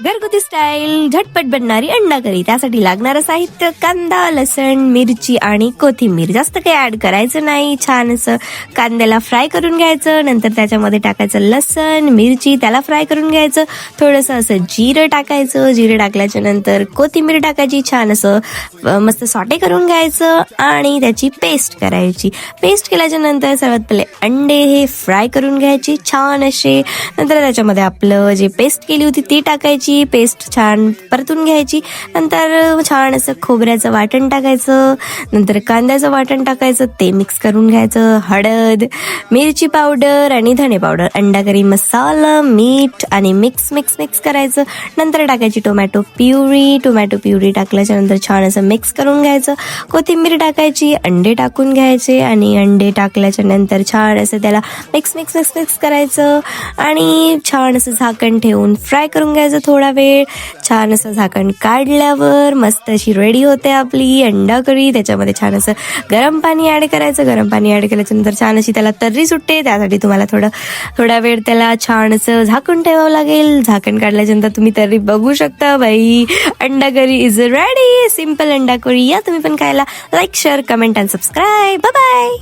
घरगुती स्टाईल झटपट बनणारी अंडा करी. त्यासाठी लागणारं साहित्य: कांदा, लसण, मिरची आणि कोथिंबीर. जास्त काही ऍड करायचं नाही. छान असं कांद्याला फ्राय करून घ्यायचं. नंतर त्याच्यामध्ये टाकायचं लसण, मिरची, त्याला फ्राय करून घ्यायचं. थोडंसं असं जिरं टाकायचं. जिरं टाकल्याच्या नंतर कोथिंबीर टाकायची. छान असं मस्त सॉटे करून घ्यायचं आणि त्याची पेस्ट करायची. पेस्ट केल्याच्या नंतर सर्वात पहिले अंडे हे फ्राय करून घ्यायची छान असे. नंतर त्याच्यामध्ये आपलं जे पेस्ट केली होती ती टाकायची. पेस्ट छान परतून घ्यायची. नंतर छान असं खोबऱ्याचं वाटण टाकायचं. नंतर कांद्याचं वाटण टाकायचं. ते मिक्स करून घ्यायचं. हळद, मिरची पावडर आणि धणे पावडर, अंडा करी मसाला, मीठ आणि मिक्स करायचं. नंतर टाकायची टोमॅटो प्युरी टाकल्याच्या नंतर छान असं मिक्स करून घ्यायचं. कोथिंबीर टाकायची. अंडे टाकून घ्यायचे आणि अंडे टाकल्याच्या नंतर छान असं त्याला मिक्स करायचं आणि छान असं झाकण ठेवून फ्राय करून घ्यायचं थोडा वेळ. छान असं झाकण काढल्यावर मस्त अशी रेडी होते आपली अंडा करी. त्याच्यामध्ये छान असं गरम पाणी ऍड करायचं. गरम पाणी ऍड केल्याच्या नंतर छान अशी त्याला तर्री सुटते. त्यासाठी तुम्हाला थोडा वेळ त्याला छान असं झाकून ठेवावं लागेल. झाकण काढल्याच्या नंतर तुम्ही तर्री बघू शकता. बाई, अंडा करी इज रेडी. सिम्पल अंडा करी. या तुम्ही पण खायला. Like, share, comment and subscribe. Bye bye.